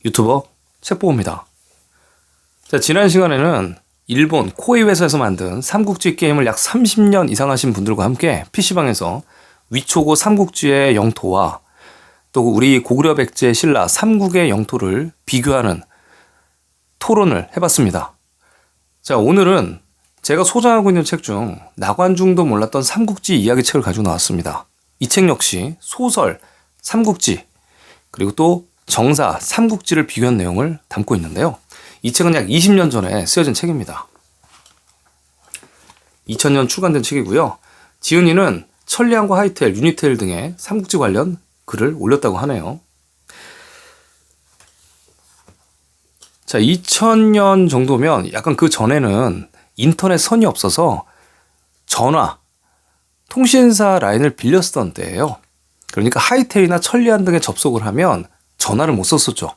유튜버 책보입니다. 자, 지난 시간에는 일본 코에이 회사에서 만든 삼국지 게임을 약 30년 이상 하신 분들과 함께 PC방에서 위초고 삼국지의 영토와 또 우리 고구려 백제 신라 삼국의 영토를 비교하는 토론을 해봤습니다. 자, 오늘은 제가 소장하고 있는 책 중 나관중도 몰랐던 삼국지 이야기 책을 가지고 나왔습니다. 이 책 역시 소설, 삼국지, 그리고 또 정사, 삼국지를 비교한 내용을 담고 있는데요. 이 책은 약 20년 전에 쓰여진 책입니다. 2000년 출간된 책이고요. 지은이는 천리안과 하이텔, 유니텔 등의 삼국지 관련 글을 올렸다고 하네요. 자, 2000년 정도면 약간 그 전에는 인터넷 선이 없어서 전화, 통신사 라인을 빌려 쓰던 때예요. 그러니까 하이텔이나 천리안 등에 접속을 하면 전화를 못 썼었죠.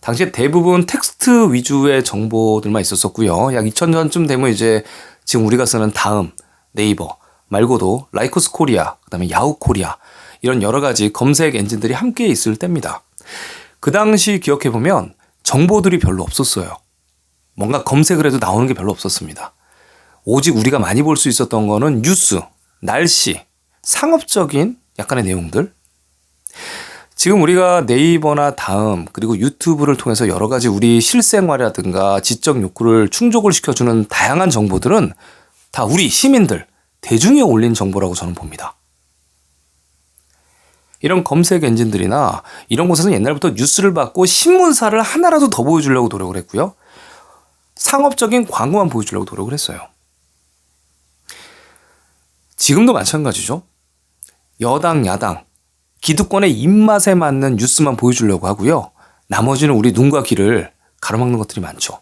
당시에 대부분 텍스트 위주의 정보들만 있었었고요. 약 2000년쯤 되면 이제 지금 우리가 쓰는 다음, 네이버 말고도 라이코스 코리아, 그다음에 야후 코리아 이런 여러 가지 검색 엔진들이 함께 있을 때입니다. 그 당시 기억해보면 정보들이 별로 없었어요. 뭔가 검색을 해도 나오는 게 별로 없었습니다. 오직 우리가 많이 볼 수 있었던 거는 뉴스, 날씨, 상업적인 약간의 내용들. 지금 우리가 네이버나 다음 그리고 유튜브를 통해서 여러 가지 우리 실생활이라든가 지적 욕구를 충족을 시켜주는 다양한 정보들은 다 우리 시민들, 대중이 올린 정보라고 저는 봅니다. 이런 검색 엔진들이나 이런 곳에서는 옛날부터 뉴스를 받고 신문사를 하나라도 더 보여주려고 노력을 했고요. 상업적인 광고만 보여주려고 노력을 했어요. 지금도 마찬가지죠. 여당, 야당, 기득권의 입맛에 맞는 뉴스만 보여주려고 하고요. 나머지는 우리 눈과 귀를 가로막는 것들이 많죠.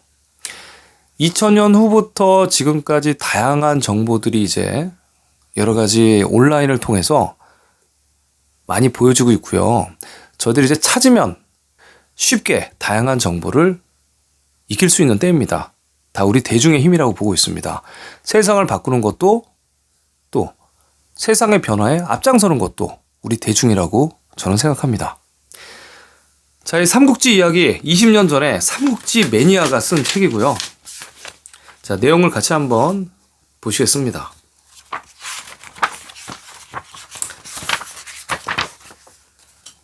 2000년 후부터 지금까지 다양한 정보들이 이제 여러 가지 온라인을 통해서 많이 보여주고 있고요. 저희들이 이제 찾으면 쉽게 다양한 정보를 익힐 수 있는 때입니다. 다 우리 대중의 힘이라고 보고 있습니다. 세상을 바꾸는 것도 또 세상의 변화에 앞장서는 것도 우리 대중이라고 저는 생각합니다. 자, 이 삼국지 이야기 20년 전에 삼국지 매니아가 쓴 책이고요. 자, 내용을 같이 한번 보시겠습니다.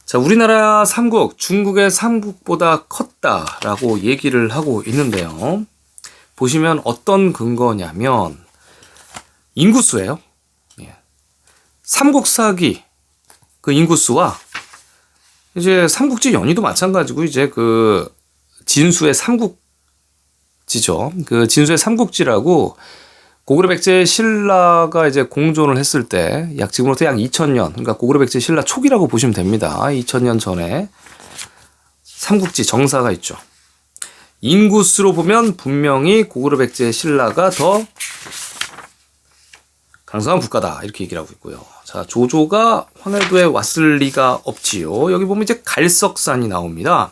자, 우리나라 삼국, 중국의 삼국보다 컸다라고 얘기를 하고 있는데요. 보시면 어떤 근거냐면 인구수예요. 삼국사기 그 인구수와 이제 삼국지 연의도 마찬가지고 이제 그 진수의 삼국지죠. 그 진수의 삼국지라고 고구려 백제 신라가 이제 공존을 했을 때 약 지금부터 약 2000년, 그러니까 고구려 백제 신라 초기라고 보시면 됩니다. 2000년 전에 삼국지 정사가 있죠. 인구수로 보면 분명히 고구려 백제 신라가 더 강성한 국가다 이렇게 얘기를 하고 있고요. 자, 조조가 황해도에 왔을 리가 없지요. 여기 보면 이제 갈석산이 나옵니다.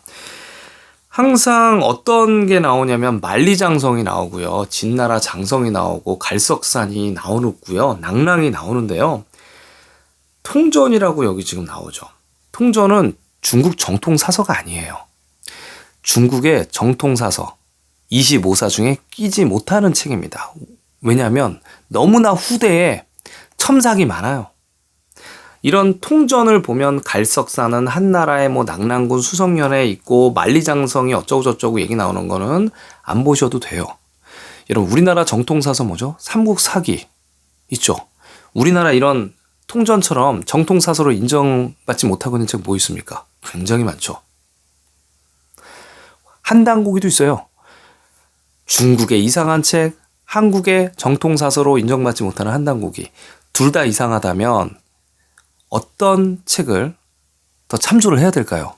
항상 어떤 게 나오냐면 만리장성이 나오고요. 진나라 장성이 나오고 갈석산이 나오고요. 낙랑이 나오는데요. 통전이라고 여기 지금 나오죠. 통전은 중국 정통사서가 아니에요. 중국의 정통사서 25사 중에 끼지 못하는 책입니다. 왜냐하면 너무나 후대에 첨삭이 많아요. 이런 통전을 보면 갈석산은 한나라의 뭐 낙랑군 수성연에 있고 만리장성이 어쩌고저쩌고 얘기 나오는 거는 안 보셔도 돼요. 여러분, 우리나라 정통사서 뭐죠? 삼국사기 있죠. 우리나라 이런 통전처럼 정통사서로 인정받지 못하고 있는 책 뭐 있습니까? 굉장히 많죠. 한당고기도 있어요. 중국의 이상한 책, 한국의 정통사서로 인정받지 못하는 한당고기. 둘 다 이상하다면 어떤 책을 더 참조를 해야 될까요?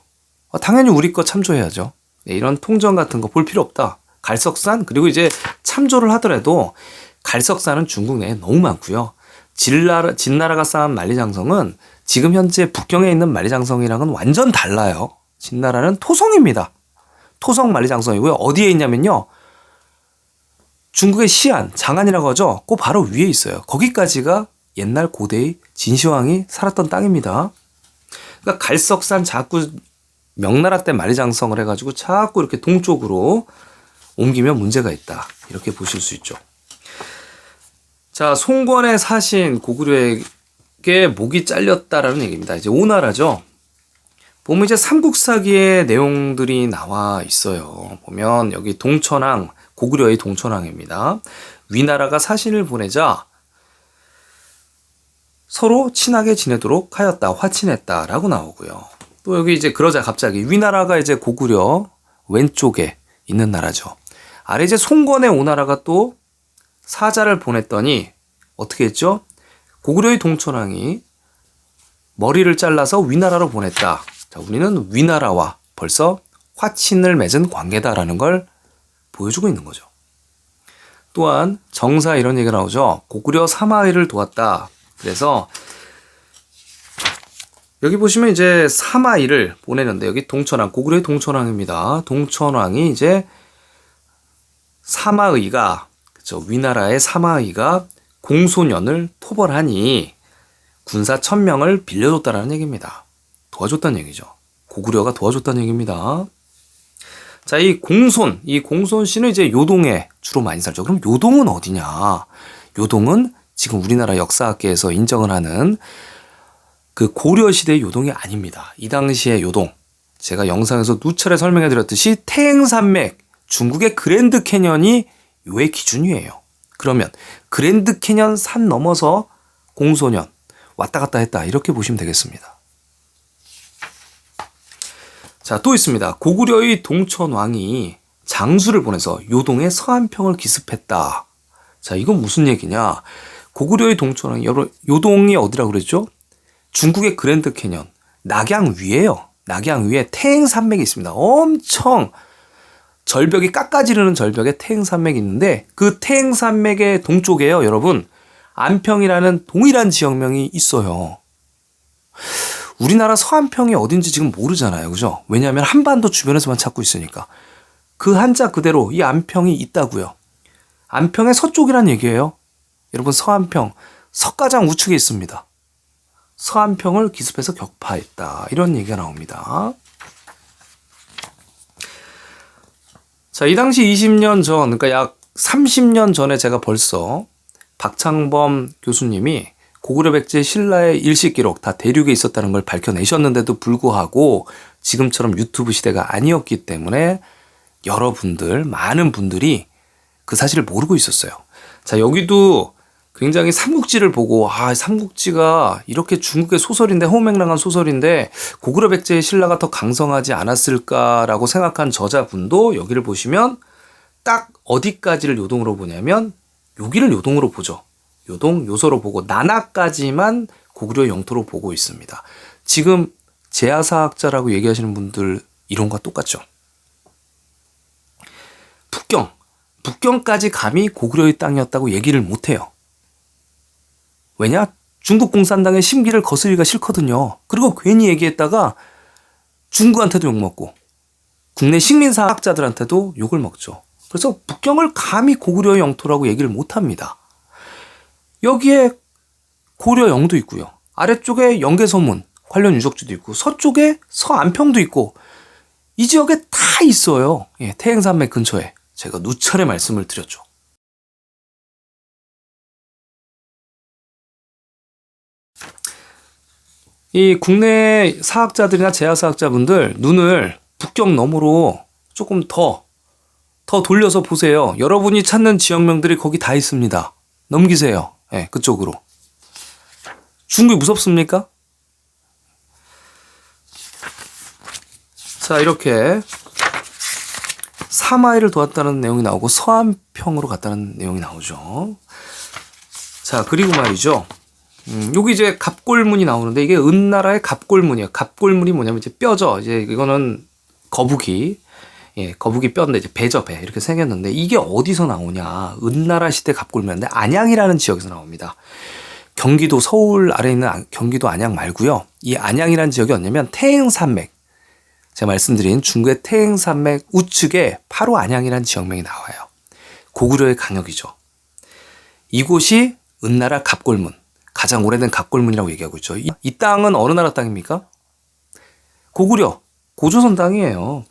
당연히 우리 거 참조해야죠. 이런 통전 같은 거 볼 필요 없다. 갈석산, 그리고 이제 참조를 하더라도 갈석산은 중국 내에 너무 많고요. 진나라가 쌓은 만리장성은 지금 현재 북경에 있는 만리장성이랑은 완전 달라요. 진나라는 토성입니다. 토성 만리장성이고요. 어디에 있냐면요. 중국의 시안, 장안이라고 하죠. 그 바로 위에 있어요. 거기까지가 옛날 고대의 진시황이 살았던 땅입니다. 그러니까 갈석산 자꾸 명나라 때 만리장성을 해가지고 자꾸 이렇게 동쪽으로 옮기면 문제가 있다. 이렇게 보실 수 있죠. 자, 송권의 사신 고구려에게 목이 잘렸다라는 얘기입니다. 이제 오나라죠. 보면 이제 삼국사기의 내용들이 나와 있어요. 보면 여기 동천왕, 고구려의 동천왕입니다. 위나라가 사신을 보내자 서로 친하게 지내도록 하였다, 화친했다라고 나오고요. 또 여기 이제 그러자 갑자기 위나라가 이제 고구려 왼쪽에 있는 나라죠. 아래 이제 송권의 오나라가 또 사자를 보냈더니 어떻게 했죠? 고구려의 동천왕이 머리를 잘라서 위나라로 보냈다. 자, 우리는 위나라와 벌써 화친을 맺은 관계다라는 걸 보여주고 있는 거죠. 또한 정사 이런 얘기가 나오죠. 고구려 사마의를 도왔다. 그래서 여기 보시면 이제 사마의를 보내는데 여기 동천왕, 고구려의 동천왕입니다. 동천왕이 이제 사마의가, 그쵸, 위나라의 사마의가 공소년을 토벌하니 군사 1000명을 빌려줬다라는 얘기입니다. 도와줬다는 얘기죠. 고구려가 도와줬다는 얘기입니다. 자, 이 공손 씨는 이제 요동에 주로 많이 살죠. 그럼 요동은 어디냐? 요동은 지금 우리나라 역사학계에서 인정을 하는 그 고려시대의 요동이 아닙니다. 이 당시의 요동, 제가 영상에서 누차례 설명해 드렸듯이 태행산맥, 중국의 그랜드 캐년이 요의 기준이에요. 그러면 그랜드 캐년 산 넘어서 공소년 왔다 갔다 했다, 이렇게 보시면 되겠습니다. 자, 또 있습니다. 고구려의 동천왕이 장수를 보내서 요동에 서안평을 기습했다. 자, 이건 무슨 얘기냐? 고구려의 동천왕이, 여러분, 요동이 어디라고 그랬죠? 중국의 그랜드 캐년, 낙양 위에요. 낙양 위에 태행산맥이 있습니다. 엄청 절벽이 깎아지르는 절벽에 태행산맥이 있는데 그 태행산맥의 동쪽에요, 여러분, 안평이라는 동일한 지역명이 있어요. 우리나라 서안평이 어딘지 지금 모르잖아요. 그죠? 왜냐하면 한반도 주변에서만 찾고 있으니까. 그 한자 그대로 이 안평이 있다고요. 안평의 서쪽이란 얘기예요. 여러분, 서안평, 석가장 우측에 있습니다. 서안평을 기습해서 격파했다, 이런 얘기가 나옵니다. 자, 이 당시 20년 전, 그러니까 약 30년 전에 제가 벌써 박창범 교수님이 고구려 백제 신라의 일시기록 다 대륙에 있었다는 걸 밝혀내셨는데도 불구하고 지금처럼 유튜브 시대가 아니었기 때문에 여러분들, 많은 분들이 그 사실을 모르고 있었어요. 자, 여기도 굉장히 삼국지를 보고, 삼국지가 이렇게 중국의 소설인데, 호맹랑한 소설인데 고구려 백제의 신라가 더 강성하지 않았을까라고 생각한 저자분도 여기를 보시면 딱 어디까지를 요동으로 보냐면 여기를 요동으로 보죠. 요동, 요서로 보고 나나까지만 고구려 영토로 보고 있습니다. 지금 제야사학자라고 얘기하시는 분들 이론과 똑같죠. 북경까지 감히 고구려의 땅이었다고 얘기를 못해요. 왜냐? 중국 공산당의 심기를 거스리기가 싫거든요. 그리고 괜히 얘기했다가 중국한테도 욕먹고 국내 식민사학자들한테도 욕을 먹죠. 그래서 북경을 감히 고구려의 영토라고 얘기를 못합니다. 여기에 고려영도 있고요. 아래쪽에 영계서문 관련 유적지도 있고 서쪽에 서안평도 있고 이 지역에 다 있어요. 예, 태행산맥 근처에. 제가 누차례 말씀을 드렸죠. 이 국내 사학자들이나 제야사학자분들 눈을 북경 너머로 조금 더 돌려서 보세요. 여러분이 찾는 지역명들이 거기 다 있습니다. 넘기세요. 네, 그쪽으로. 중국이 무섭습니까? 자, 이렇게 사마이를 도왔다는 내용이 나오고 서안평으로 갔다는 내용이 나오죠. 자, 그리고 말이죠. 여기 이제 갑골문이 나오는데 이게 은나라의 갑골문이에요. 갑골문이 뭐냐면 이제 뼈죠. 이제 이거는 거북이, 예, 거북이 뼈인데 이제 배죠, 배. 이렇게 생겼는데 이게 어디서 나오냐? 은나라 시대 갑골문인데 안양이라는 지역에서 나옵니다. 경기도 서울 아래에 있는 경기도 안양 말고요. 이 안양이라는 지역이 어디냐면 태행산맥. 제가 말씀드린 중국의 태행산맥 우측에 바로 안양이라는 지역명이 나와요. 고구려의 강역이죠. 이곳이 은나라 갑골문. 가장 오래된 갑골문이라고 얘기하고 있죠. 이 땅은 어느 나라 땅입니까? 고구려 고조선 땅이에요.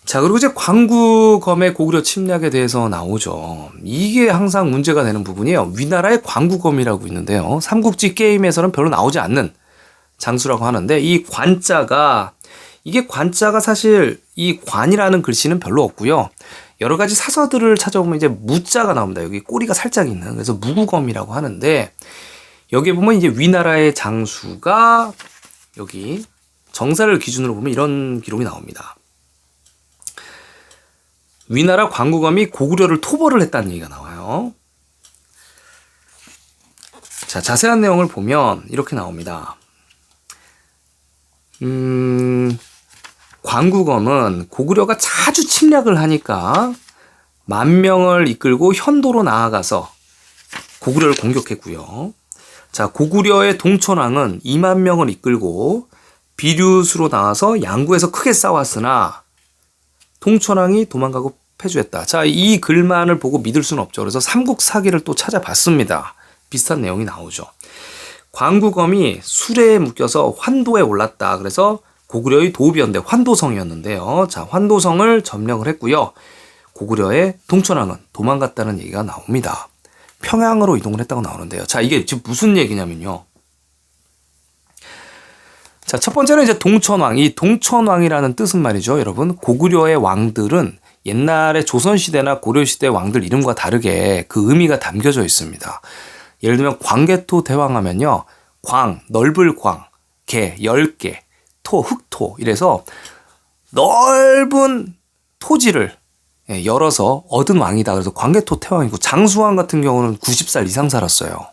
자, 그리고 이제 광구검의 고구려 침략에 대해서 나오죠. 이게 항상 문제가 되는 부분이에요. 위나라의 광구검이라고 있는데요. 삼국지 게임에서는 별로 나오지 않는 장수라고 하는데, 이게 관자가 사실 이 관이라는 글씨는 별로 없고요. 여러 가지 사서들을 찾아보면 이제 무자가 나옵니다. 여기 꼬리가 살짝 있는. 그래서 무구검이라고 하는데, 여기에 보면 이제 위나라의 장수가 여기 정사를 기준으로 보면 이런 기록이 나옵니다. 위나라 광구검이 고구려를 토벌을 했다는 얘기가 나와요. 자, 자세한 내용을 보면 이렇게 나옵니다. 광구검은 고구려가 자주 침략을 하니까 만명을 이끌고 현도로 나아가서 고구려를 공격했고요. 자, 고구려의 동천왕은 2만 명을 이끌고 비류수로 나와서 양구에서 크게 싸웠으나 동천왕이 도망가고 패주했다. 자, 이 글만을 보고 믿을 수는 없죠. 그래서 삼국사기를 또 찾아봤습니다. 비슷한 내용이 나오죠. 광구검이 수레에 묶여서 환도에 올랐다. 그래서 고구려의 도읍이었는데 환도성이었는데요. 자, 환도성을 점령을 했고요. 고구려의 동천왕은 도망갔다는 얘기가 나옵니다. 평양으로 이동을 했다고 나오는데요. 자, 이게 지금 무슨 얘기냐면요. 자, 첫 번째는 이제 동천왕. 이 동천왕이라는 뜻은 말이죠. 여러분, 고구려의 왕들은 옛날에 조선시대나 고려시대 왕들 이름과 다르게 그 의미가 담겨져 있습니다. 예를 들면 광개토 대왕 하면요. 광, 넓을 광, 개, 10개, 토, 흑토 이래서 넓은 토지를 열어서 얻은 왕이다. 그래서 광개토 태왕이고, 장수왕 같은 경우는 90살 이상 살았어요.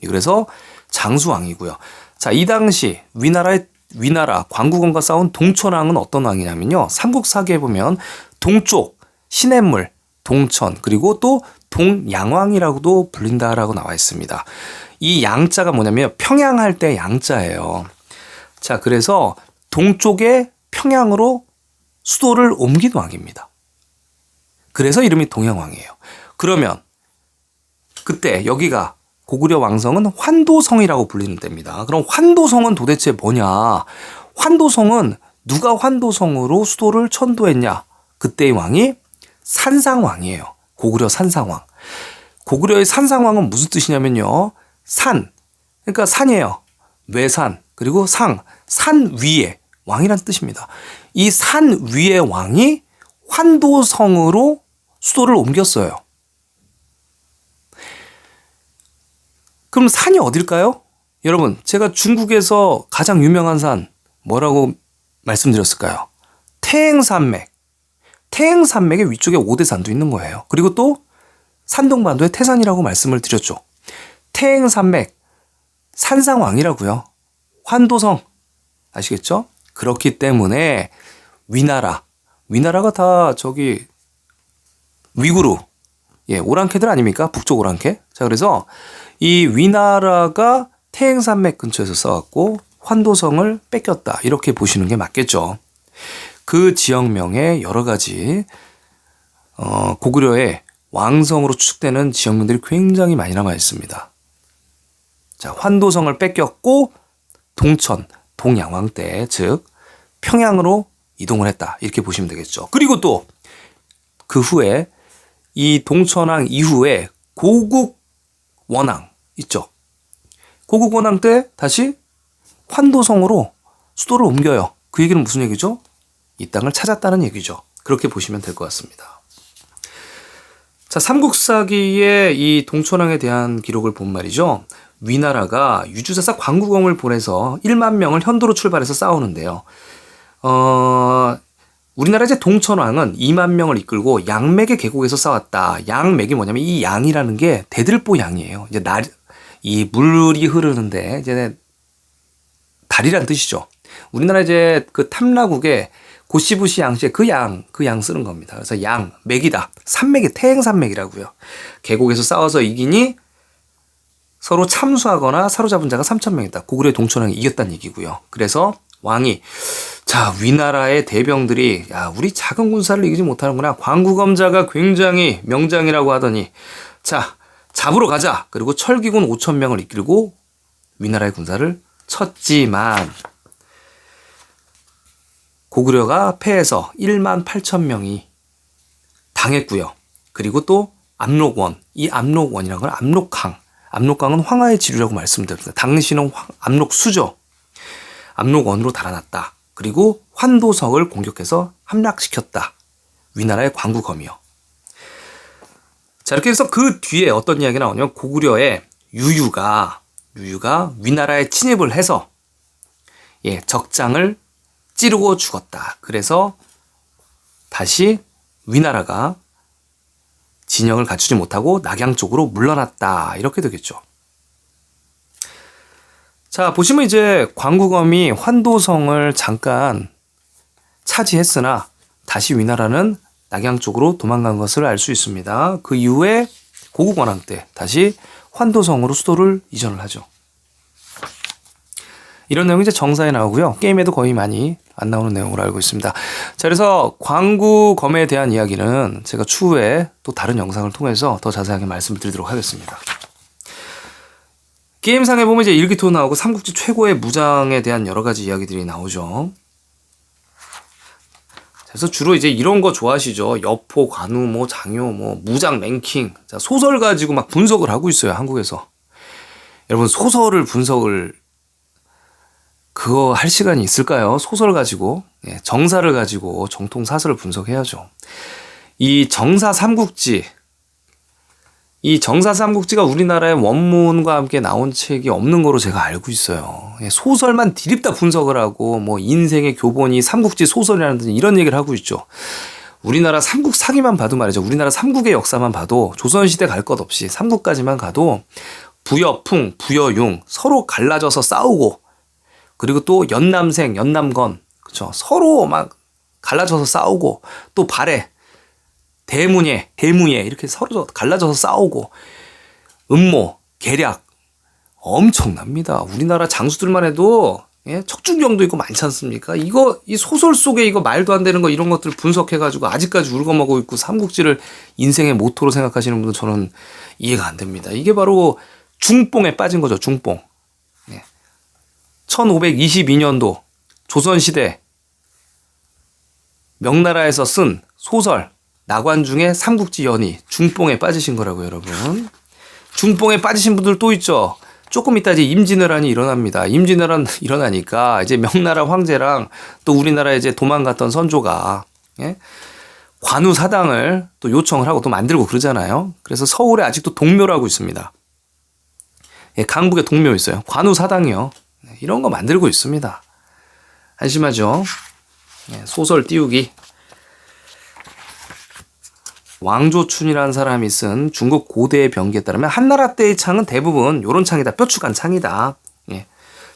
그래서 장수왕이고요. 자, 이 당시 위나라 광구검과 싸운 동천왕은 어떤 왕이냐면요. 삼국사기에 보면 동쪽, 시냇물, 동천, 그리고 또 동양왕이라고도 불린다라고 나와 있습니다. 이 양자가 뭐냐면 평양할 때 양자예요. 자, 그래서 동쪽의 평양으로 수도를 옮긴 왕입니다. 그래서 이름이 동양왕이에요. 그러면 그때 여기가 고구려 왕성은 환도성이라고 불리는 데입니다. 그럼 환도성은 도대체 뭐냐? 환도성은 누가 환도성으로 수도를 천도했냐? 그때의 왕이 산상왕이에요. 고구려 산상왕. 고구려의 산상왕은 무슨 뜻이냐면요. 산, 그러니까 산이에요. 외산, 그리고 산 위에 왕이란 뜻입니다. 이 산 위의 왕이 환도성으로 수도를 옮겼어요. 그럼 산이 어딜까요? 여러분, 제가 중국에서 가장 유명한 산 뭐라고 말씀드렸을까요? 태행산맥. 태행산맥의 위쪽에 오대산도 있는 거예요. 그리고 또 산동반도의 태산이라고 말씀을 드렸죠. 태행산맥, 산상왕이라고요. 환도성, 아시겠죠? 그렇기 때문에 위나라가 다 저기 위구르, 오랑캐들 아닙니까? 북쪽 오랑캐. 자, 그래서 이 위나라가 태행산맥 근처에서 싸웠고 환도성을 뺏겼다. 이렇게 보시는 게 맞겠죠. 그 지역명에 여러 가지 고구려의 왕성으로 추측되는 지역명들이 굉장히 많이 남아 있습니다. 자, 환도성을 뺏겼고 동천, 동양왕 때, 즉 평양으로 이동을 했다. 이렇게 보시면 되겠죠. 그리고 또 그 후에 이 동천왕 이후에 고국원왕 있죠. 고국원왕 때 다시 환도성으로 수도를 옮겨요. 그 얘기는 무슨 얘기죠? 이 땅을 찾았다는 얘기죠. 그렇게 보시면 될 것 같습니다. 자, 삼국사기의 이 동천왕에 대한 기록을 본 말이죠. 위나라가 유주사사 광구검을 보내서 1만 명을 현도로 출발해서 싸우는데요. 우리나라 이제 동천왕은 2만 명을 이끌고 양맥의 계곡에서 싸웠다. 양맥이 뭐냐면 이 양이라는 게 대들보 양이에요. 이제 이 물이 흐르는데 이제 다리란 뜻이죠. 우리나라 이제 그 탐라국에 고시부시 양씨의 그 양 쓰는 겁니다. 그래서 양, 맥이다. 산맥이 태행산맥이라고요. 계곡에서 싸워서 이기니 서로 참수하거나 사로잡은 자가 3,000명이다. 고구려의 동천왕이 이겼다는 얘기고요. 그래서 왕이 자, 위나라의 대병들이 야, 우리 작은 군사를 이기지 못하는구나. 광구검자가 굉장히 명장이라고 하더니 자, 잡으러 가자. 그리고 철기군 5,000명을 이끌고 위나라의 군사를 쳤지만 고구려가 패해서 1만 8천 명이 당했고요. 그리고 또 압록원, 이 압록원이라는 건 압록강. 압록강은 황하의 지류라고 말씀드렸습니다. 당시는 압록수죠. 압록원으로 달아났다. 그리고 환도성을 공격해서 함락시켰다. 위나라의 광구검이요. 자, 이렇게 해서 그 뒤에 어떤 이야기가 나오냐면 고구려의 유유가 위나라에 침입을 해서 적장을 찌르고 죽었다. 그래서 다시 위나라가 진영을 갖추지 못하고 낙양 쪽으로 물러났다. 이렇게 되겠죠. 자, 보시면 이제 광구검이 환도성을 잠깐 차지했으나 다시 위나라는 낙양 쪽으로 도망간 것을 알 수 있습니다. 그 이후에 고구관왕 때 다시 환도성으로 수도를 이전을 하죠. 이런 내용이 이제 정사에 나오고요. 게임에도 거의 많이 안 나오는 내용으로 알고 있습니다. 자, 그래서 광구검에 대한 이야기는 제가 추후에 또 다른 영상을 통해서 더 자세하게 말씀을 드리도록 하겠습니다. 게임상에 보면 이제 일기토 나오고 삼국지 최고의 무장에 대한 여러 가지 이야기들이 나오죠. 그래서 주로 이제 이런 거 좋아하시죠. 여포, 관우, 장효, 무장 랭킹. 자, 소설 가지고 막 분석을 하고 있어요, 한국에서. 여러분, 소설을 분석을 그거 할 시간이 있을까요? 소설 가지고, 정사를 가지고 정통 사설을 분석해야죠. 이 정사 삼국지, 이 정사 삼국지가 우리나라의 원문과 함께 나온 책이 없는 거로 제가 알고 있어요. 소설만 디립다 분석을 하고 인생의 교본이 삼국지 소설이라는 이런 얘기를 하고 있죠. 우리나라 삼국 사기만 봐도 말이죠. 우리나라 삼국의 역사만 봐도 조선시대 갈 것 없이 삼국까지만 가도 부여풍, 부여용 서로 갈라져서 싸우고 그리고 또 연남생, 연남건 그렇죠. 서로 막 갈라져서 싸우고 또 발해 대무예 이렇게 서로 갈라져서 싸우고 음모, 계략 엄청납니다. 우리나라 장수들만 해도 척준경도 있고 많지 않습니까? 이 소설 속에 이거 말도 안 되는 거 이런 것들 분석해가지고 아직까지 울거먹고 있고 삼국지를 인생의 모토로 생각하시는 분들 저는 이해가 안 됩니다. 이게 바로 중뽕에 빠진 거죠. 중뽕. 1522년도 조선시대 명나라에서 쓴 소설 나관중의 삼국지 연의 중뽕에 빠지신 거라고요, 여러분. 중뽕에 빠지신 분들 또 있죠. 조금 이따 이제 임진왜란이 일어납니다. 임진왜란 일어나니까 이제 명나라 황제랑 또 우리나라 이제 도망갔던 선조가 관우 사당을 또 요청을 하고 또 만들고 그러잖아요. 그래서 서울에 아직도 동묘라고 있습니다. 강북에 동묘 있어요. 관우 사당이요. 이런 거 만들고 있습니다. 한심하죠. 소설 띄우기. 왕조춘이라는 사람이 쓴 중국 고대의 병기에 따르면 한나라 때의 창은 대부분 요런 창이다. 뼈축한 창이다.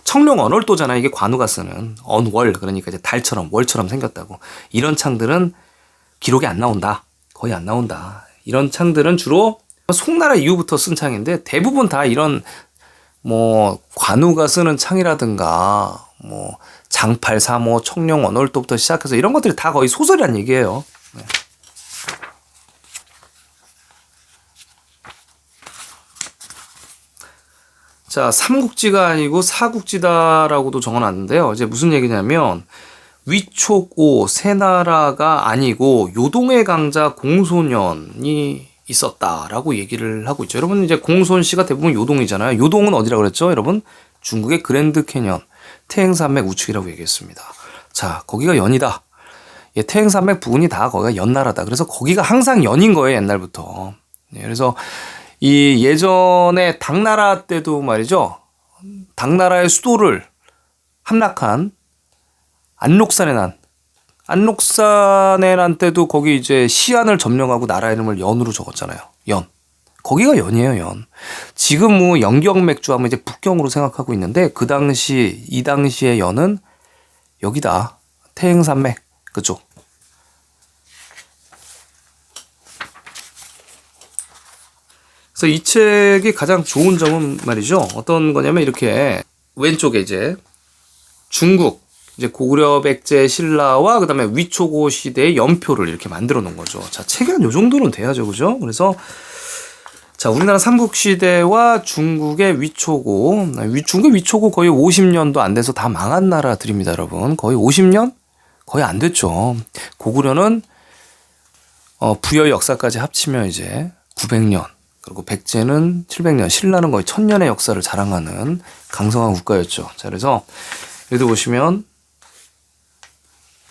청룡 언월도잖아. 이게 관우가 쓰는 언월. 그러니까 이제 달처럼 월처럼 생겼다고. 이런 창들은 기록이 안 나온다. 거의 안 나온다. 이런 창들은 주로 송나라 이후부터 쓴 창인데 대부분 다 이런 관우가 쓰는 창이라든가 장팔사 청룡 언월도부터 시작해서 이런 것들이 다 거의 소설이란 얘기예요. 자, 삼국지가 아니고 사국지다라고도 적어놨는데요. 이제 무슨 얘기냐면 위촉오 세나라가 아니고 요동의 강자 공손연이 있었다라고 얘기를 하고 있죠. 여러분 이제 공손씨가 대부분 요동이잖아요. 요동은 어디라고 그랬죠? 여러분 중국의 그랜드 캐년 태행산맥 우측이라고 얘기했습니다. 자, 거기가 연이다. 태행산맥 부근이 다 거기가 연나라다. 그래서 거기가 항상 연인 거예요, 옛날부터. 그래서 이 예전에 당나라 때도 말이죠. 당나라의 수도를 함락한 안록산의 난 때도 거기 이제 시안을 점령하고 나라 이름을 연으로 적었잖아요. 연. 거기가 연이에요, 연. 지금 영경맥주 하면 이제 북경으로 생각하고 있는데 이 당시의 연은 여기다. 태행산맥. 그쪽. 그래서 이 책이 가장 좋은 점은 말이죠. 어떤 거냐면 이렇게 왼쪽에 이제 중국 이제 고구려 백제 신라와 그다음에 위초고 시대의 연표를 이렇게 만들어 놓은 거죠. 자, 책이 한 요 정도는 돼야죠. 그죠? 그래서 자, 우리나라 삼국시대와 중국의 위초고, 중국의 위초고 거의 50년도 안 돼서 다 망한 나라들입니다, 여러분. 거의 50년? 거의 안 됐죠. 고구려는 부여 역사까지 합치면 이제 900년, 그리고 백제는 700년, 신라는 거의 1000년의 역사를 자랑하는 강성한 국가였죠. 자, 그래서 여기도 보시면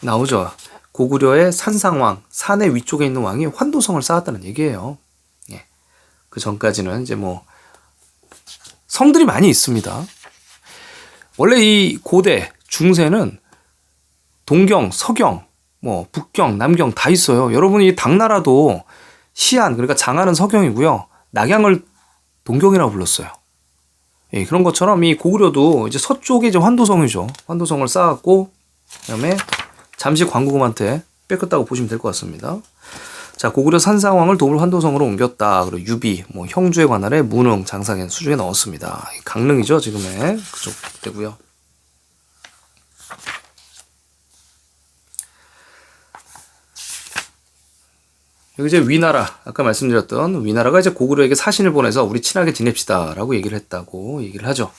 나오죠. 고구려의 산상왕, 산의 위쪽에 있는 왕이 환도성을 쌓았다는 얘기예요. 예. 그 전까지는 이제 뭐 성들이 많이 있습니다. 원래 이 고대 중세는 동경, 서경, 뭐 북경, 남경 다 있어요. 여러분이 당나라도 시안, 그러니까 장안은 서경이고요. 낙양을 동경이라고 불렀어요. 예, 그런 것처럼 이 고구려도 이제 서쪽에 이제 환도성이죠. 환도성을 쌓았고, 그다음에 잠시 광고금한테 뺏겼다고 보시면 될 것 같습니다. 자, 고구려 산상왕을 도물 환도성으로 옮겼다. 그리고 유비, 뭐 형주에 관할해 문흥, 장사견 수중에 넣었습니다. 강릉이죠, 지금의 그쪽 되고요. 여기 이제 위나라, 아까 말씀드렸던 위나라가 이제 고구려에게 사신을 보내서 우리 친하게 지냅시다라고 얘기를 했다고 얘기를 하죠.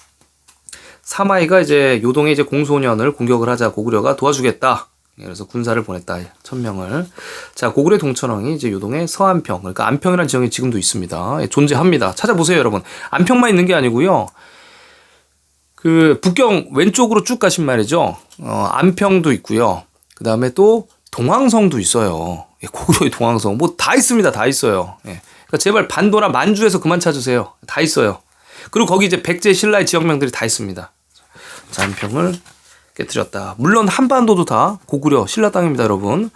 사마이가 이제 요동의 이제 공소년을 공격을 하자 고구려가 도와주겠다. 그래서 군사를 보냈다. 1000명을. 자, 고구려 동천왕이 이제 요동의 서안평, 그러니까 안평이라는 지역이 지금도 있습니다. 예, 존재합니다. 찾아보세요, 여러분. 안평만 있는 게 아니고요. 그 북경 왼쪽으로 쭉 가신 말이죠. 안평도 있고요. 그 다음에 또 동황성도 있어요. 예, 고구려의 동황성. 뭐 다 있습니다. 다 있어요. 예. 그러니까 제발 반도나 만주에서 그만 찾으세요. 다 있어요. 그리고 거기 이제 백제 신라의 지역명들이 다 있습니다. 자, 안평을 깨뜨렸다. 물론 한반도도 다 고구려 신라 땅입니다, 여러분.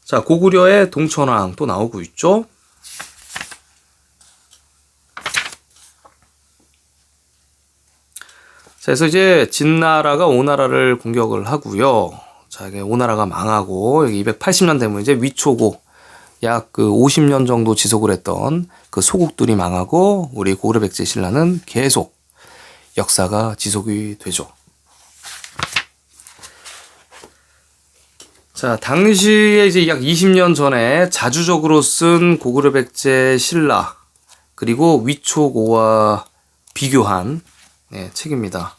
자, 고구려의 동천왕 또 나오고 있죠. 자, 그래서 이제 진나라가 오나라를 공격을 하고요. 자, 이게 오나라가 망하고 여기 280년 되면 이제 위초고 약 그 50년 정도 지속을 했던 그 소국들이 망하고 우리 고구려 백제 신라는 계속 역사가 지속이 되죠. 자, 당시에 이제 약 20년 전에 자주적으로 쓴 고구려 백제 신라 그리고 위초고와 비교한 책입니다.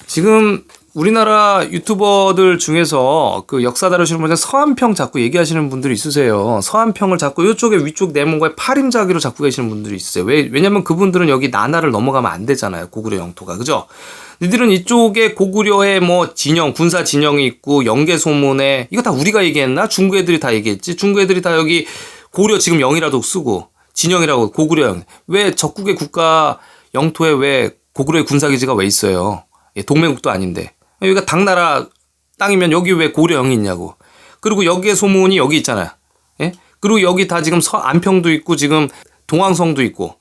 지금 우리나라 유튜버들 중에서 그 역사 다루시는 분들 서안평 자꾸 얘기하시는 분들이 있으세요. 서안평을 자꾸 이쪽에 위쪽 내문과의 파림자기로 잡고 계시는 분들이 있어요. 왜냐면 그분들은 여기 나나를 넘어가면 안 되잖아요. 고구려 영토가. 그죠? 니들은 이쪽에 고구려의 뭐 진영, 군사 진영이 있고 영계소문에 이거 다 우리가 얘기했나? 중국 애들이 다 얘기했지. 중국 애들이 다 여기 고려 지금 영이라도 쓰고 진영이라고 고구려 영. 왜 적국의 국가 영토에 왜 고구려의 군사기지가 왜 있어요? 동맹국도 아닌데. 여기가 당나라 땅이면 여기 왜 고려영이 있냐고. 그리고 여기에 소문이 여기 있잖아요. 예? 그리고 여기 다 지금 안평도 있고 지금 동황성도 있고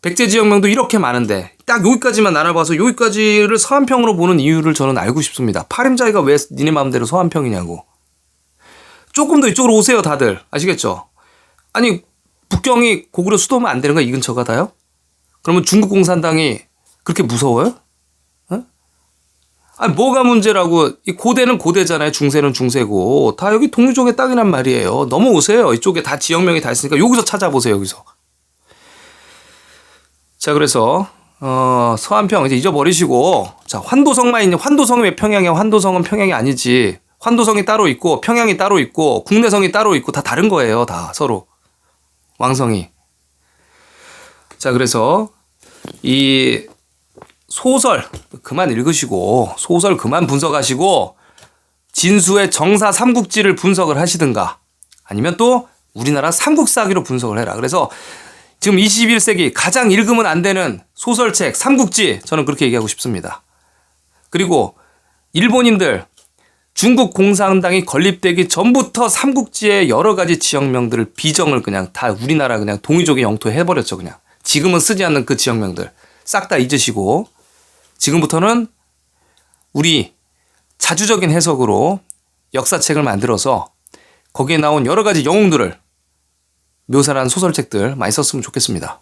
백제 지역명도 이렇게 많은데 딱 여기까지만 나눠봐서 여기까지를 서안평으로 보는 이유를 저는 알고 싶습니다. 파림자이가 왜 니네 마음대로 서안평이냐고. 조금 더 이쪽으로 오세요, 다들. 아시겠죠? 아니, 북경이 고구려 수도면 안 되는 거야, 이 근처가 다요? 그러면 중국 공산당이 그렇게 무서워요? 아니, 뭐가 문제라고. 이 고대는 고대잖아요. 중세는 중세고. 다 여기 동유족의 땅이란 말이에요. 넘어오세요. 이쪽에 다 지역명이 다 있으니까 여기서 찾아보세요. 여기서. 자, 그래서 서안평 이제 잊어버리시고 자, 환도성만 있는. 환도성이 왜 평양이야? 환도성은 평양이 아니지. 환도성이 따로 있고 평양이 따로 있고 국내성이 따로 있고 다 다른 거예요. 다 서로. 왕성이. 자, 그래서 이 소설 그만 읽으시고 소설 그만 분석하시고 진수의 정사 삼국지를 분석을 하시든가 아니면 또 우리나라 삼국사기로 분석을 해라. 그래서 지금 21세기 가장 읽으면 안 되는 소설책 삼국지 저는 그렇게 얘기하고 싶습니다. 그리고 일본인들 중국 공산당이 건립되기 전부터 삼국지의 여러 가지 지역명들을 비정을 그냥 다 우리나라 그냥 동이족의 영토에 해버렸죠. 그냥 지금은 쓰지 않는 그 지역명들 싹 다 잊으시고 지금부터는 우리 자주적인 해석으로 역사책을 만들어서 거기에 나온 여러 가지 영웅들을 묘사한 소설책들 많이 썼으면 좋겠습니다.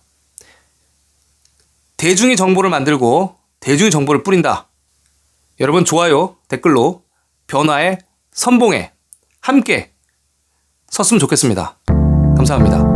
대중이 정보를 만들고 대중이 정보를 뿌린다. 여러분 좋아요, 댓글로 변화에 선봉에 함께 섰으면 좋겠습니다. 감사합니다.